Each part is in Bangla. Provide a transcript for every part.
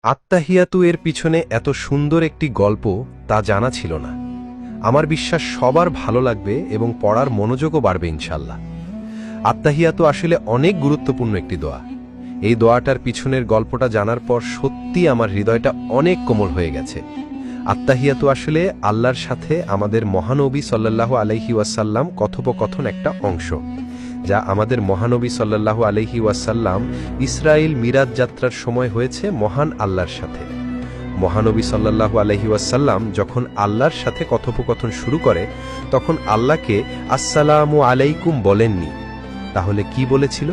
আত্তাহিয়াতু এর পিছনে এত সুন্দর একটি গল্প তা জানা ছিল না। আমার বিশ্বাস সবার ভালো লাগবে এবং পড়ার মনোযোগও বাড়বে ইনশাল্লাহ। আত্তাহিয়াতু আসলে অনেক গুরুত্বপূর্ণ একটি দোয়া। এই দোয়াটার পিছনের গল্পটা জানার পর সত্যি আমার হৃদয়টা অনেক কোমল হয়ে গেছে। আত্তাহিয়াতু আসলে আল্লাহর সাথে আমাদের মহানবী সাল্লাল্লাহু আলাইহি ওয়াসাল্লাম কথোপকথন একটা অংশ, যা আমাদের মহানবী সাল্লাল্লাহু আলাইহি ওয়াসাল্লাম ইসরাইল মিরাজ যাত্রার সময় হয়েছে মহান আল্লাহর সাথে। মহানবী সাল্লাল্লাহু আলাইহি ওয়াসাল্লাম যখন আল্লাহর সাথে কথোপকথন শুরু করে তখন আল্লাহকে আসসালামু আলাইকুম বলেননি, তাহলে কি বলেছিল?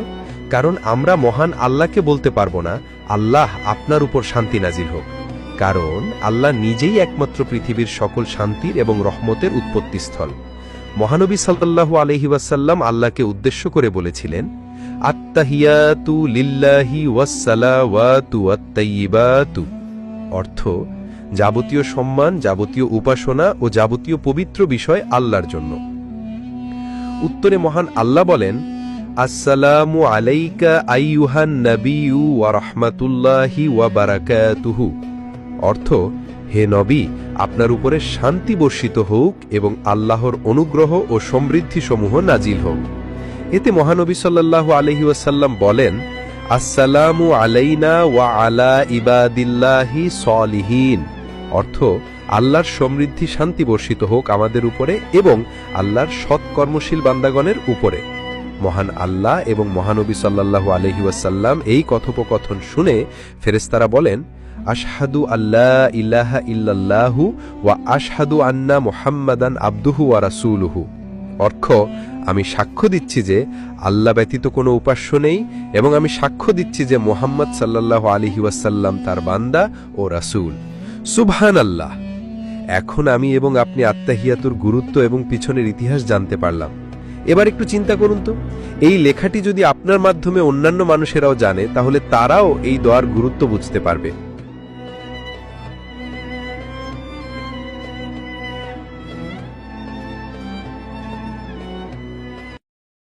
কারণ আমরা মহান আল্লাহকে বলতে পারবো না আল্লাহ আপনার উপর শান্তি নাজিল হোক, কারণ আল্লাহ নিজেই একমাত্র পৃথিবীর সকল শান্তির এবং রহমতের উৎপত্তিস্থল। মহানবী সাল্লাল্লাহু আলাইহি ওয়াসাল্লাম আল্লাহকে উদ্দেশ্য করে বলেছিলেন, আত্তাহিয়াতু লিল্লাহি ওয়াসসালাওয়াতু ওয়াত-তাইয়্যিবাতু, অর্থ যাবতীয় সম্মান, যাবতীয় উপাসনা ও যাবতীয় পবিত্র বিষয় আল্লাহর জন্য। উত্তরে মহান আল্লাহ বলেন, আসসালামু আলাইকা আইয়ুহান নাবিয়্যু ওয়া রাহমাতুল্লাহি ওয়া বারাকাতুহু, অর্থ হে নবী, আপনার উপরে শান্তি বর্ষিত হোক এবং আল্লাহর অনুগ্রহ ও সমৃদ্ধিসমূহ নাজিল হোক। এতে মহানবী সাল্লাল্লাহু আলাইহি ওয়াসাল্লাম বলেন, আসসালামু আলাইনা ওয়া আলা ইবাদিল্লাহি সলিহিন, অর্থ আল্লাহর সমৃদ্ধি শান্তি বর্ষিত হোক আমাদের উপরে এবং আল্লাহর সৎকর্মশীল বান্দাগণের উপরে। মহান আল্লাহ এবং মহানবী সাল্লাল্লাহু আলাইহি ওয়াসাল্লাম এই কথোপকথন শুনে ফেরেশতারা বলেন, আশহাদু আল্লা ইলাহা ইল্লাল্লাহু ওয়া আশহাদু আন্না মুহাম্মাদান আবদুহু ওয়া রাসূলুহু, অর্থ আমি সাক্ষ্য দিচ্ছি যে আল্লাহ ব্যতীত কোনো উপাস্য নেই এবং আমি সাক্ষ্য দিচ্ছি যে মুহাম্মদ সাল্লাল্লাহু আলাইহি ওয়াসাল্লাম তার বান্দা ও রাসূল। সুবহানাল্লাহ। এখন আমি এবং আপনি আত্তাহিয়াতুর গুরুত্ব এবং পিছনের ইতিহাস জানতে পারলাম। এবার একটু চিন্তা করুন তো, এই লেখাটি যদি আপনার মাধ্যমে অন্যান্য মানুষেরাও জানে তাহলে তারাও এই দোয়ার গুরুত্ব বুঝতে পারবে।